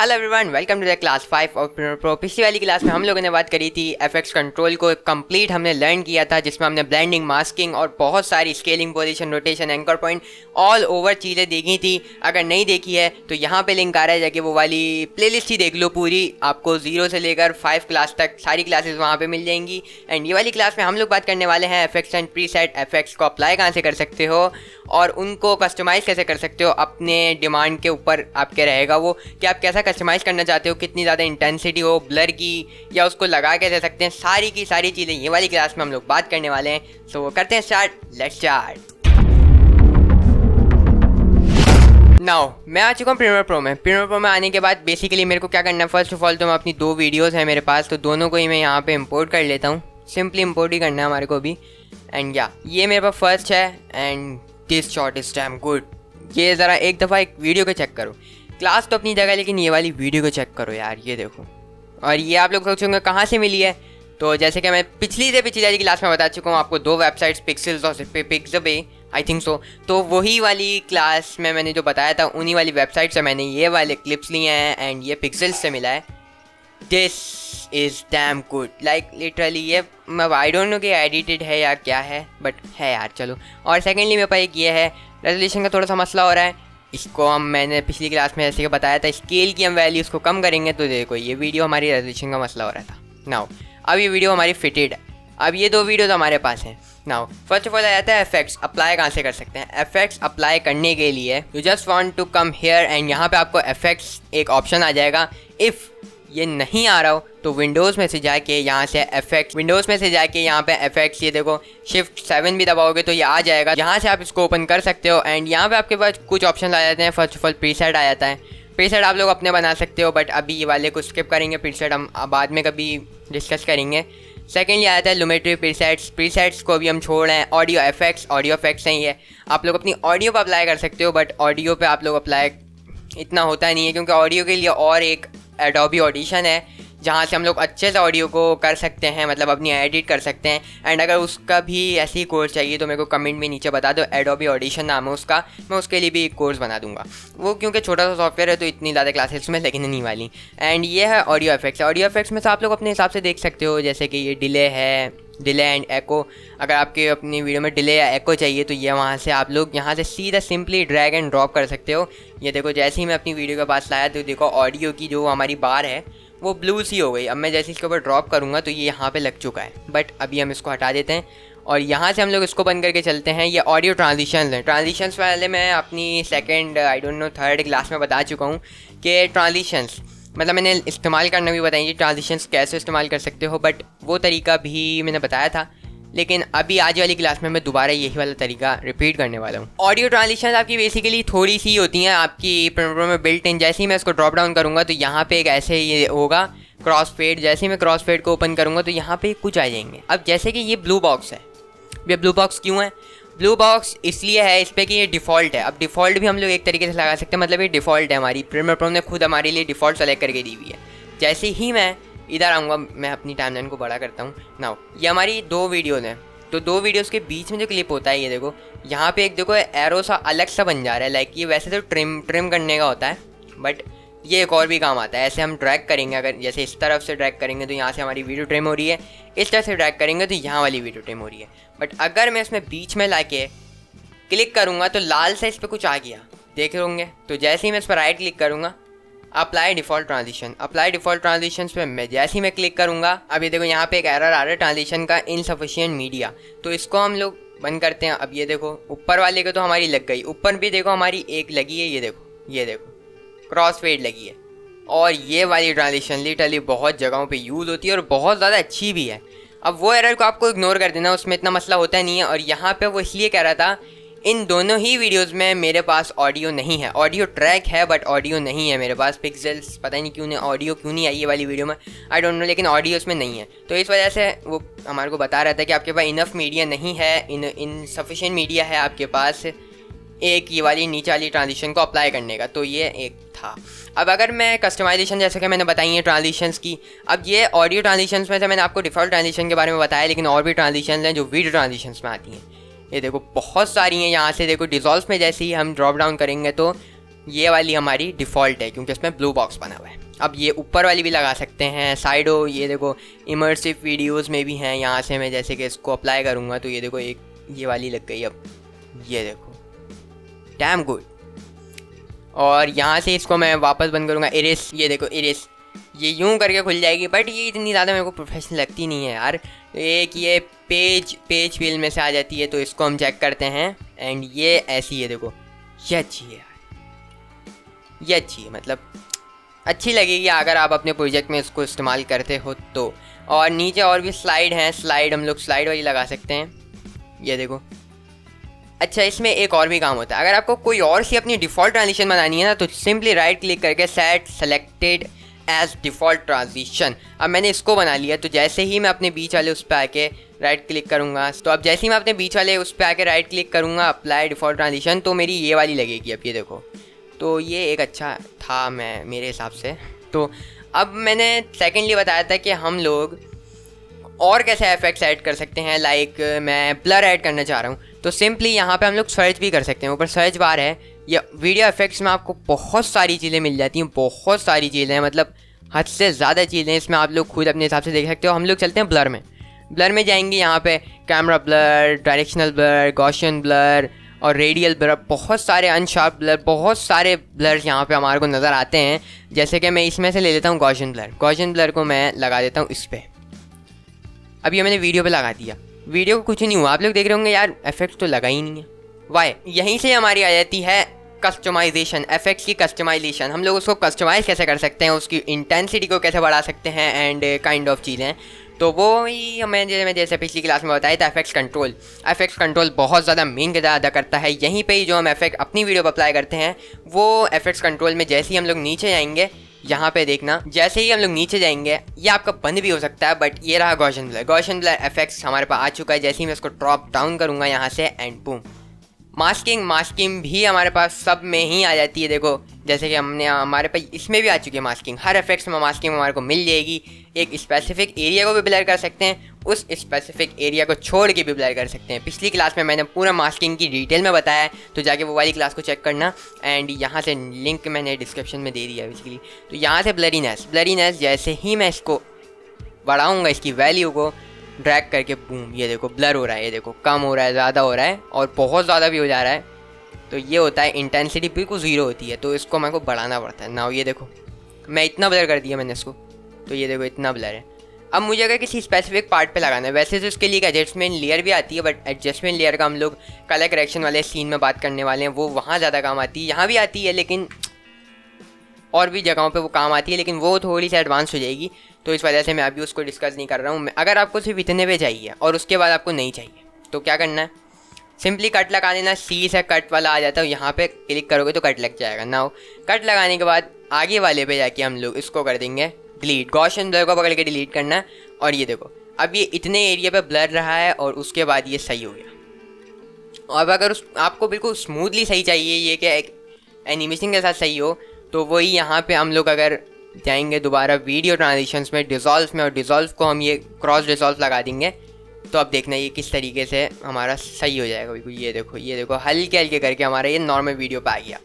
Hello everyone, welcome to the class 5 of premier pro. पिछली वाली class में हम लोगों ने बात करी थी एफएक्स कंट्रोल को कंप्लीट हमने लर्न किया था, जिसमें हमने ब्लेंडिंग, मास्किंग और बहुत सारी scaling, position, rotation, anchor point all over चीज़ें देखी थी। अगर नहीं देखी है तो यहाँ पे लिंक आ रहा है, जाके वो वाली प्लेलिस्ट ही देख लो पूरी। आपको 0 से लेकर 5 क्लास तक सारी क्लासेस वहाँ पर मिल जाएंगी। एंड ये वाली क्लास में हम लोग बात करने वाले हैं एफएक्स एंड प्रीसेट एफएक्स को अप्लाई कहाँ से कर सकते हो और उनको कस्टमाइज़ कैसे कर सकते हो। अपने डिमांड के ऊपर आपके रहेगा वो कि आप कैसा कस्टमाइज़ करना चाहते हो, कितनी ज़्यादा इंटेंसिटी हो ब्लर की, या उसको लगा के दे सकते हैं। सारी की सारी चीज़ें ये वाली क्लास में हम लोग बात करने वाले हैं। सो वो करते हैं स्टार्ट। Let's start now. मैं आ चुका हूँ प्रीमियर प्रो में। प्रीमियर प्रो में आने के बाद बेसिकली मेरे को क्या करना है, फर्स्ट ऑफ ऑल तो मैं अपनी 2 वीडियोज़ हैं मेरे पास, तो दोनों को ही मैं यहाँ पे इंपोर्ट कर लेता हूँ। सिंपली इंपोर्ट ही करना है हमारे को भी। एंड या ये मेरे पास फर्स्ट है and this shot is damn good. ये ज़रा एक दफ़ा एक वीडियो को चेक करो। क्लास तो अपनी जगह, लेकिन ये वाली वीडियो को चेक करो यार, ये देखो। और ये आप लोग सोचोगे कहाँ से मिली है, तो जैसे कि मैं पिछली वाली क्लास में बता चुका हूँ आपको, 2 वेबसाइट्स, पिक्सेल्स और पिक्सबे, आई थिंक सो। तो वही वाली क्लास में मैंने जो बताया था उन्हीं वाली वेबसाइट से मैंने ये वाले क्लिप्स लिए हैं एंड ये पिक्सेल्स से मिला है। This is damn good, like literally. ये आई डोंट नो कि एडिटेड है या क्या है, बट है यार, चलो। और सेकेंडली मेरे पास एक ये है, रेजोल्यूशन का थोड़ा सा मसला हो रहा है। इसको मैंने पिछली क्लास में जैसे कि बताया था, स्केल की हम वैल्यूज़ को कम करेंगे तो देखो ये वीडियो हमारी रेजोल्यूशन का मसला हो रहा था। नाउ अब ये वीडियो हमारी फिटेड है। अब ये 2 वीडियो तो हमारे पास हैं। नाउ फर्स्ट ऑफ ऑल आ जाता है एफेक्ट्स अप्लाई कहाँ से कर सकते हैं। एफेक्ट्स अप्लाई करने के लिए you just want to come here and यहाँ पे आपको एफेक्ट्स एक ऑप्शन आ जाएगा। इफ़ ये नहीं आ रहा हो तो विंडोज़ में से जाके यहाँ से एफेक्ट्स, विंडोज़ में से जाके यहाँ पे एफेक्ट्स, ये देखो शिफ्ट 7 भी दबाओगे तो ये आ जाएगा। यहाँ से आप इसको ओपन कर सकते हो एंड यहाँ पे आपके पास कुछ ऑप्शन आ जाते हैं। फर्स्ट ऑफ ऑल प्रीसेट आ जाता है। प्रीसेट आप लोग अपने बना सकते हो, बट अभी ये वाले को स्किप करेंगे। प्रीसेट हम बाद में कभी डिस्कस करेंगे। सेकेंडली आता है लुमेट्री प्रीसेट्स। प्रीसेट्स को भी हम छोड़ रहे हैं। ऑडियो इफेक्ट्स हैं ये, आप लोग अपनी ऑडियो पर अप्लाई कर सकते हो, बट ऑडियो पे आप लोग अप्लाई इतना होता नहीं है, क्योंकि ऑडियो के लिए और एक एडोबी ऑडिशन है जहाँ से हम लोग अच्छे से ऑडियो को कर सकते हैं, मतलब अपनी एडिट कर सकते हैं। एंड अगर उसका भी ऐसी ही कोर्स चाहिए तो मेरे को कमेंट में नीचे बता दो, एडोबी ऑडिशन नाम है उसका, मैं उसके लिए भी एक कोर्स बना दूंगा। वो क्योंकि छोटा सा सॉफ्टवेयर है तो इतनी ज़्यादा क्लासेस में लगने नहीं वाली। एंड ये है ऑडियो इफेक्ट्स। ऑडियो इफेक्ट्स में से आप लोग अपने हिसाब से देख सकते हो, जैसे कि ये डिले है, डिले एंड एको। अगर आपके अपनी वीडियो में डिले या एको चाहिए तो ये वहाँ से आप लोग यहाँ से सीधा सिंपली ड्रैग एंड ड्रॉप कर सकते हो। ये देखो जैसे ही मैं अपनी वीडियो के पास लाया तो देखो ऑडियो की जो हमारी बार है वो ब्लू सी हो गई। अब मैं जैसे इसके ऊपर ड्रॉप करूँगा तो ये यहाँ पे लग चुका है, बट अभी हम इसको हटा देते हैं और यहाँ से हम लोग इसको बंद करके चलते हैं। ये ऑडियो ट्रांजिशंस हैं। ट्रांजिशंस वाले मैं अपनी second I don't know 3rd class में बता चुका हूँ कि ट्रांजिशंस मतलब मैंने इस्तेमाल करना भी बताएंगे, ट्रांजिशंस कैसे इस्तेमाल कर सकते हो, बट वो तरीका भी मैंने बताया था। लेकिन अभी आज वाली क्लास में मैं दोबारा यही वाला तरीका रिपीट करने वाला हूँ। ऑडियो ट्रांजिशंस आपकी बेसिकली थोड़ी सी होती हैं आपकी प्रीमियर में बिल्ट इन। जैसे ही मैं इसको ड्रॉप डाउन करूँगा तो यहाँ पे एक ऐसे ये होगा क्रॉस फेड। जैसे ही मैं क्रॉस फेड को ओपन करूँगा तो यहाँ पे कुछ आ जाएंगे। अब जैसे कि ये ब्लू बॉक्स है, ये ब्लू बॉक्स क्यों है? ब्लू बॉक्स इसलिए है इस पर कि ये डिफ़ॉल्ट है। अब डिफ़ॉल्ट भी हम लोग एक तरीके से लगा सकते हैं, मतलब ये डिफ़ॉल्ट है, हमारी प्रीमियर प्रो ने खुद हमारे लिए डिफ़ॉल्ट सेलेक्ट करके दी हुई है। जैसे ही मैं इधर आऊँगा, मैं अपनी टाइमलाइन को बड़ा करता हूँ। नाउ ये हमारी 2 वीडियोज़ हैं, तो 2 वीडियोज़ के बीच में जो क्लिप होता है ये देखो, यहाँ पे एक देखो एरो सा अलग सा बन जा रहा है। लाइक ये वैसे तो ट्रिम करने का होता है, बट ये एक और भी काम आता है। ऐसे हम ड्रैग करेंगे, अगर जैसे इस तरफ से ड्रैग करेंगे तो यहाँ से हमारी वीडियो ट्रिम हो रही है, इस तरह से ड्रैग करेंगे तो यहाँ वाली वीडियो ट्रिम हो रही है। बट अगर मैं इसमें बीच में लाके क्लिक करूँगा तो लाल से इस पर कुछ आ गया, देख रहे होंगे। तो जैसे ही मैं इस पर राइट क्लिक करूँगा, apply default transition, apply default transitions पे मैं जैसे ही मैं क्लिक करूँगा, अब ये देखो यहाँ पे एक एरर आ रहा है ट्रांजिशन का, इनसफिशिएंट मीडिया। तो इसको हम लोग बंद करते हैं। अब ये देखो ऊपर वाले को तो हमारी लग गई, ऊपर भी देखो हमारी एक लगी है, ये देखो क्रॉस फेड लगी है। और ये वाली ट्रांजिशन लिटरली बहुत जगहों पे यूज़ होती है और बहुत ज़्यादा अच्छी भी है। अब वो एरर को आपको इग्नोर कर देना, उसमें इतना मसला होता नहीं है। और यहाँ पे वो इसलिए कह रहा था, इन दोनों ही वीडियोस में मेरे पास ऑडियो नहीं है, ऑडियो ट्रैक है बट ऑडियो नहीं है मेरे पास। पिक्सेल्स पता नहीं क्यों नहीं, ऑडियो क्यों नहीं आई ये वाली वीडियो में, आई डोंट नो, लेकिन ऑडियो इसमें नहीं है। तो इस वजह से वो हमारे को बता रहा था कि आपके पास इनफ मीडिया नहीं है, इनसफिशिएंट मीडिया है आपके पास एक ये वाली नीचे वाली ट्रांजिशन को अप्लाई करने का। तो ये एक था। अब अगर मैं कस्टमाइजेशन जैसे कि मैंने बताई है ट्रांजिशंस की, अब ये ऑडियो ट्रांजिशंस में से मैंने आपको डिफ़ॉल्ट ट्रांजिशन के बारे में बताया, लेकिन और भी ट्रांजिशंस हैं जो वीडियो ट्रांजिशंस में आती हैं। ये देखो बहुत सारी हैं। यहाँ से देखो डिज़ोल्व में जैसे ही हम ड्रॉप डाउन करेंगे तो ये वाली हमारी डिफ़ॉल्ट है क्योंकि इसमें ब्लू बॉक्स बना हुआ है। अब ये ऊपर वाली भी लगा सकते हैं, साइडो ये देखो इमर्सिव वीडियोस में भी हैं। यहाँ से मैं जैसे कि इसको अप्लाई करूँगा तो ये देखो एक ये वाली लग गई। अब ये देखो डैम गुड। और यहाँ से इसको मैं वापस बंद करूँगा, इरेस, ये देखो इरेस, ये यूं करके खुल जाएगी। बट ये इतनी ज़्यादा मेरे को प्रोफेशनल लगती नहीं है यार। एक ये पेज फील में से आ जाती है, तो इसको हम चेक करते हैं। एंड ये ऐसी है, देखो ये अच्छी है यार, ये अच्छी है, मतलब अच्छी लगेगी अगर आप अपने प्रोजेक्ट में इसको इस्तेमाल करते हो तो। और नीचे और भी स्लाइड हैं, स्लाइड हम लोग स्लाइड वाली लगा सकते हैं, ये देखो। अच्छा, इसमें एक और भी काम होता है। अगर आपको कोई और सी अपनी डिफ़ॉल्ट ट्रांजिशन बनानी है ना, तो सिंपली राइट क्लिक करके set selected as default transition. अब मैंने इसको बना लिया, तो जैसे ही मैं अपने बीच वाले उस पर आके राइट क्लिक करूँगा, तो अब जैसे ही मैं अपने बीच वाले उस पर आके राइट क्लिक करूँगा अप्लाई डिफ़ॉल्ट ट्रांजिशन, तो मेरी ये वाली लगेगी। अब ये देखो, तो ये एक अच्छा था मेरे हिसाब से। तो अब मैंने सेकेंडली बताया था कि हम लोग और कैसे इफेक्ट्स ऐड कर सकते हैं। लाइक मैं ब्लर ऐड करना चाह रहा हूँ, तो सिंपली यहाँ पे हम लोग सर्च भी कर सकते हैं। ऊपर सर्च बार है, या वीडियो इफेक्ट्स में आपको बहुत सारी चीज़ें मिल जाती हैं, बहुत सारी चीज़ें हैं, मतलब हद से ज़्यादा चीज़ें। इसमें आप लोग खुद अपने हिसाब से देख सकते हो। हम लोग चलते हैं ब्लर में। ब्लर में जाएंगे, यहाँ पे camera blur, directional blur, Gaussian blur और रेडियल ब्लर, बहुत सारे अनशार्प ब्लर, बहुत सारे ब्लर्स यहाँ पे हमारे को नज़र आते हैं। जैसे कि मैं इसमें से ले लेता हूँ गॉसियन ब्लर। गॉसियन ब्लर को मैं लगा देता हूँ इस पर। अब ये मैंने वीडियो पे लगा दिया, वीडियो को कुछ नहीं हुआ। आप लोग देख रहे होंगे यार इफेक्ट तो लगा ही नहीं है, वाई। यहीं से हमारी आ जाती है कस्टमाइजेशन, इफेक्ट्स की कस्टमाइजेशन। हम लोग उसको कस्टमाइज़ कैसे कर सकते हैं, उसकी इंटेंसिटी को कैसे बढ़ा सकते हैं एंड काइंड ऑफ चीज़ें। तो वो ही मैं जैसे पिछली क्लास में बताया था, इफेक्ट्स कंट्रोल। इफेक्ट्स कंट्रोल बहुत ज़्यादा मेन किरदार अदा करता है। यहीं पे ही जो हम इफेक्ट अपनी वीडियो पर अप्लाई करते हैं, वो इफेक्ट्स कंट्रोल में जैसे ही हम लोग नीचे जाएंगे, यहाँ पे देखना, जैसे ही हम लोग नीचे जाएंगे, ये आपका बंद भी हो सकता है, बट ये रहा Gaussian blur. Gaussian blur effects हमारे पास आ चुका है। जैसे ही मैं इसको ड्रॉप डाउन करूँगा यहाँ से, एंड बूम। मास्किंग भी हमारे पास सब में ही आ जाती है। देखो जैसे कि हमारे पास इसमें भी आ चुकी है मास्किंग। हर इफेक्ट्स में मास्किंग हमारे को मिल जाएगी। एक स्पेसिफिक एरिया को भी ब्लर कर सकते हैं, उस स्पेसिफिक एरिया को छोड़ के भी ब्लर कर सकते हैं। पिछली क्लास में मैंने पूरा मास्किंग की डिटेल में बताया है, तो जाके वो वाली क्लास को चेक करना। एंड यहाँ से लिंक मैंने डिस्क्रिप्शन में दे दिया बेसिकली। तो यहाँ से ब्लरीनेस जैसे ही मैं इसको बढ़ाऊँगा, इसकी वैल्यू को ड्रैग करके, बूम, ये देखो ब्लर हो रहा है, ये देखो कम हो रहा है, ज़्यादा हो रहा है, और बहुत ज़्यादा भी हो जा रहा है। तो ये होता है इंटेंसिटी बिल्कुल ज़ीरो होती है, तो इसको मेरे को बढ़ाना पड़ता है। नाउ ये देखो मैं इतना ब्लर कर दिया मैंने इसको, तो ये देखो इतना ब्लर है। अब मुझे अगर किसी स्पेसिफिक पार्ट पे लगाना है, वैसे तो इसके लिए एक एडजस्टमेंट लेयर भी आती है, बट एडजस्टमेंट लेयर का हम लोग कलर करेक्शन वाले सीन में बात करने वाले हैं। वो वहाँ ज़्यादा काम आती है, यहाँ भी आती है, लेकिन और भी जगहों पे वो काम आती है, लेकिन वो थोड़ी सी एडवांस हो जाएगी। तो इस वजह से मैं अभी उसको डिस्कस नहीं कर रहा हूँ। अगर आपको सिर्फ इतने पे चाहिए और उसके बाद आपको नहीं चाहिए, तो क्या करना है, सिंपली कट लगा देना। सी से कट वाला आ जाता है, यहाँ पे क्लिक करोगे तो कट लग जाएगा। नाउ कट लगाने के बाद आगे वाले पे जाके हम लोग इसको कर देंगे डिलीट। गॉसियन ब्लर को पकड़ के डिलीट करना है। और ये देखो अब ये इतने एरिया पे ब्लर रहा है, और उसके बाद ये सही हो गया। अब अगर आपको बिल्कुल स्मूथली सही चाहिए, ये कि एक एनिमेशन के साथ सही हो, तो वही यहाँ पे हम लोग अगर जाएंगे दोबारा वीडियो ट्रांजिशंस में, डिज़ोल्व में, और डिज़ोल्व को हम ये क्रॉस डिज़ोल्व लगा देंगे, तो अब देखना ये किस तरीके से हमारा सही हो जाएगा बिल्कुल। ये देखो हल्के हल्के करके हमारा ये नॉर्मल वीडियो पे आ गया।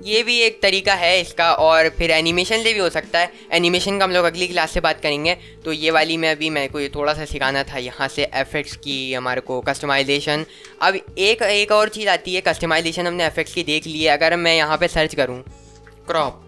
ये भी एक तरीका है इसका। और फिर एनिमेशन से भी हो सकता है। एनिमेशन का हम लोग अगली क्लास से बात करेंगे। तो ये वाली में अभी मेरे को ये थोड़ा सा सिखाना था, यहाँ से इफेक्ट्स की हमारे को कस्टमाइजेशन। अब एक और चीज़ आती है, कस्टमाइजेशन हमने इफेक्ट्स की देख ली है। अगर मैं यहाँ पे सर्च करूँ क्रॉप,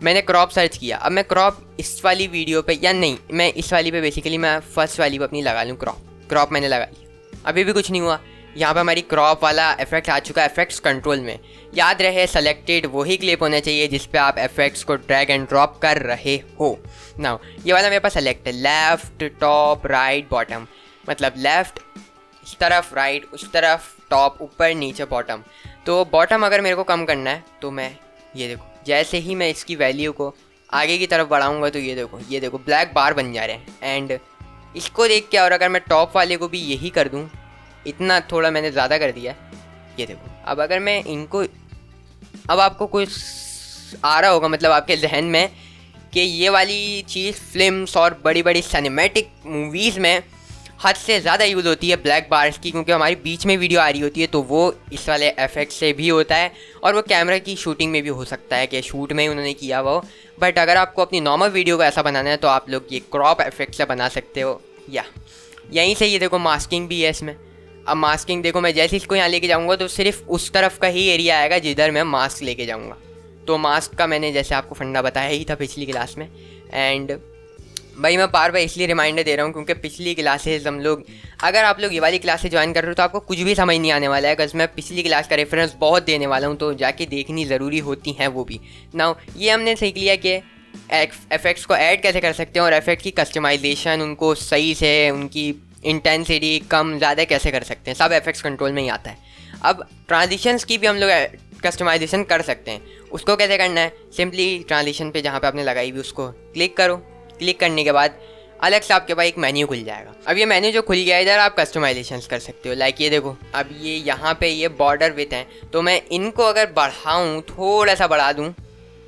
मैंने क्रॉप सर्च किया। अब मैं क्रॉप इस वाली वीडियो पे, या नहीं, मैं इस वाली पे बेसिकली मैं फर्स्ट वाली पे अपनी लगा लूँ क्रॉप मैंने लगा लिया। अभी भी कुछ नहीं हुआ। यहाँ पे हमारी क्रॉप वाला इफेक्ट आ चुका है इफेक्ट्स कंट्रोल में। याद रहे सेलेक्टेड वही क्लिप होना चाहिए जिस पे आप इफेक्ट्स को ड्रैग एंड ड्रॉप कर रहे हो। नाउ ये वाला मेरे पास सेलेक्ट है, लेफ्ट, टॉप, राइट, बॉटम। मतलब लेफ्ट इस तरफ, राइट उस तरफ, टॉप ऊपर, नीचे बॉटम। तो बॉटम अगर मेरे को कम करना है, तो मैं ये देखो जैसे ही मैं इसकी वैल्यू को आगे की तरफ बढ़ाऊँगा, तो ये देखो ब्लैक बार बन जा रहे हैं। एंड इसको देख के, और अगर मैं टॉप वाले को भी यही कर दूँ, इतना थोड़ा मैंने ज़्यादा कर दिया, ये देखो। अब अगर मैं इनको, अब आपको कुछ आ रहा होगा मतलब आपके जहन में कि ये वाली चीज़ फिल्म्स और बड़ी बड़ी सिनेमैटिक मूवीज़ में हद से ज़्यादा यूज़ होती है ब्लैक बार्स की, क्योंकि हमारी बीच में वीडियो आ रही होती है तो वो इस वाले इफेक्ट से भी होता है, और वो कैमरा की शूटिंग में भी हो सकता है कि शूट में ही उन्होंने किया वो। बट अगर आपको अपनी नॉर्मल वीडियो को ऐसा बनाना है तो आप लोग ये क्रॉप इफेक्ट से बना सकते हो। या यहीं से ये देखो मास्किंग भी है इसमें। अब मास्किंग देखो, मैं जैसे इसको यहाँ लेके जाऊँगा तो सिर्फ उस तरफ का ही एरिया आएगा जिधर मैं मास्क लेके जाऊँगा। तो मास्क का मैंने जैसे आपको फंडा बताया ही था पिछली क्लास में। एंड भाई मैं बार बार इसलिए रिमाइंडर दे रहा हूँ क्योंकि पिछली क्लासेज हम लोग, अगर आप लोग ये वाली क्लासेज ज्वाइन कर रहे हो तो आपको कुछ भी समझ नहीं आने वाला है, बिकॉज मैं पिछली क्लास का रेफरेंस बहुत देने वाला हूँ, तो जाके देखनी ज़रूरी होती हैं वो भी। नाउ ये हमने सीख लिया कि इफेक्ट्स को ऐड कैसे कर सकते हैं और इफेक्ट की कस्टमाइजेशन, उनको सही से उनकी इंटेंसिटी कम ज़्यादा कैसे कर सकते हैं, सब इफेक्ट्स कंट्रोल में ही आता है। अब ट्रांजिशंस की भी हम लोग कस्टमाइजेशन कर सकते हैं। उसको कैसे करना है, सिंपली ट्रांजिशन पे जहाँ पे आपने लगाई हुई उसको क्लिक करो। क्लिक करने के बाद अलग से आपके पास एक मेन्यू खुल जाएगा। अब ये मेन्यू जो खुल गया है, इधर आप कस्टमाइजेशंस कर सकते हो। लाइक ये देखो, अब ये यहाँ पे ये बॉर्डर विथ हैं, तो मैं इनको अगर बढ़ाऊँ, थोड़ा सा बढ़ा दूँ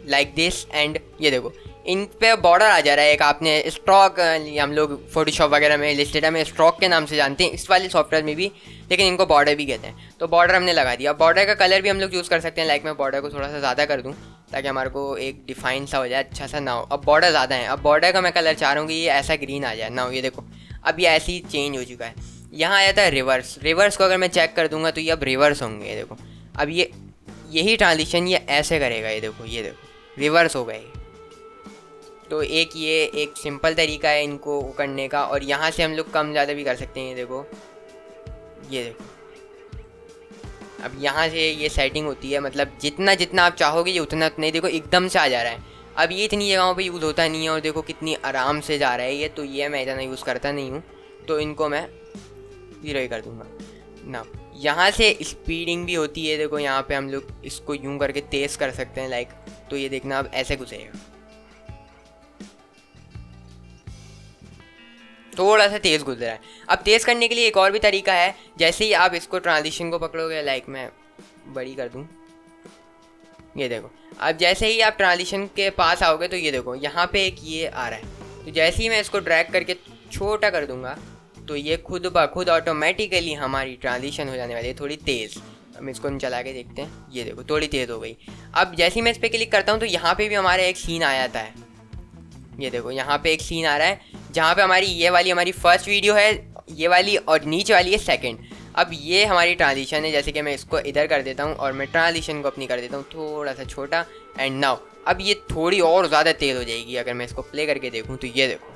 लाइक दिस, एंड ये देखो इन पे बॉर्डर आ जा रहा है। एक आपने स्ट्रोक, हम लोग फोटोशॉप वगैरह में इलस्ट्रेटर में स्ट्रोक के नाम से जानते हैं, इस वाले सॉफ्टवेयर में भी, लेकिन इनको बॉर्डर भी कहते हैं। तो बॉर्डर हमने लगा दिया। बॉर्डर का कलर भी हम लोग यूज़ कर सकते हैं। लाइक मैं बॉर्डर को थोड़ा सा ज़्यादा कर दूँ ताकि हमारे को एक डिफाइन सा हो जाए, अच्छा सा ना हो। अब बॉर्डर ज़्यादा है, अब बॉर्डर का मैं कलर चाह रहा हूँ कि ये ऐसा ग्रीन आ जाए ना। ये देखो अब ये ऐसे ही चेंज हो चुका है। यहाँ आ जाता है रिवर्स। रिवर्स को अगर मैं चेक कर दूँगा तो ये अब रिवर्स होंगे। ये देखो अब ये यही ट्रांजिशन ये ऐसे करेगा। ये देखो रिवर्स हो गए। तो ये एक सिंपल तरीका है इनको करने का, और यहाँ से हम लोग कम ज़्यादा भी कर सकते हैं। ये देखो अब यहाँ से ये सेटिंग होती है, मतलब जितना जितना आप चाहोगे ये उतना उतना ही देखो एकदम से आ जा रहा है। अब ये इतनी जगहों पे यूज़ होता नहीं है, और देखो कितनी आराम से जा रहा है ये। तो ये मैं इतना यूज़ करता नहीं हूँ, तो इनको मैं 0 ही कर दूँगा ना। यहाँ से स्पीडिंग भी होती है। देखो यहाँ पे हम लोग इसको यूँ करके तेज़ कर सकते हैं लाइक, तो ये देखना अब ऐसे घुसेगा, थोड़ा सा तेज़ गुजरा है। अब तेज़ करने के लिए एक और भी तरीका है। जैसे ही आप इसको ट्रांजिशन को पकड़ोगे, लाइक मैं बड़ी कर दूँ, ये देखो अब जैसे ही आप ट्रांजिशन के पास आओगे तो ये देखो यहाँ पे एक ये आ रहा है। तो जैसे ही मैं इसको ड्रैग करके छोटा कर दूँगा तो ये खुद ब खुद ऑटोमेटिकली हमारी ट्रांजिशन हो जाने वाली है थोड़ी तेज़। हम इसको चला के देखते हैं। ये देखो थोड़ी तेज़ हो गई। अब जैसे ही मैं इस पर क्लिक करता हूँ तो यहाँ पर भी हमारा एक सीन आ जाता है। ये देखो यहाँ पे एक सीन आ रहा है जहाँ पे ये वाली हमारी फर्स्ट वीडियो है, ये वाली, और नीचे वाली है सेकंड। अब ये हमारी ट्रांजिशन है। जैसे कि मैं इसको इधर कर देता हूँ और मैं ट्रांजिशन को अपनी कर देता हूँ थोड़ा सा छोटा, एंड नाउ अब ये थोड़ी और ज़्यादा तेज़ हो जाएगी। अगर मैं इसको प्ले करके देखूँ तो ये देखो,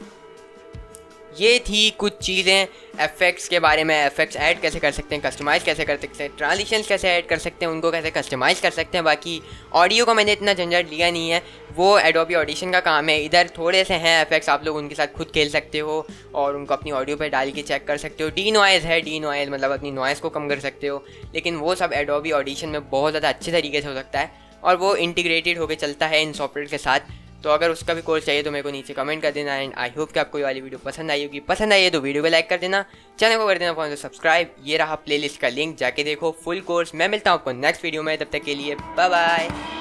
ये थी कुछ चीज़ें इफेक्ट्स के बारे में। इफेक्ट्स ऐड कैसे कर सकते हैं, कस्टमाइज़ कैसे कर सकते हैं, ट्रांजिशंस कैसे ऐड कर सकते हैं, उनको कैसे कस्टमाइज़ कर सकते हैं। बाकी ऑडियो को मैंने इतना झंझट लिया नहीं है, वो एडोबी ऑडिशन का काम है। इधर थोड़े से हैं इफेक्ट्स, आप लोग उनके साथ खुद खेल सकते हो और उनको अपनी ऑडियो पे डाल के चेक कर सकते हो। डी नॉइज़ है, डी नॉइज़ मतलब अपनी नॉइज़ को कम कर सकते हो, लेकिन वो सब एडोबी ऑडिशन में बहुत ज़्यादा अच्छे तरीके से हो सकता है और वो इंटीग्रेटेड होकर चलता है इन सॉफ्टवेयर के साथ। तो अगर उसका भी कोर्स चाहिए तो मेरे को नीचे कमेंट कर देना। एंड आई होप कि आपको ये वाली वीडियो पसंद आई होगी। पसंद आई है तो वीडियो को लाइक कर देना, चैनल को कर देना फोन से सब्सक्राइब। ये रहा प्लेलिस्ट का लिंक, जाके देखो फुल कोर्स। मैं मिलता हूँ आपको नेक्स्ट वीडियो में, तब तक के लिए बाय बाय।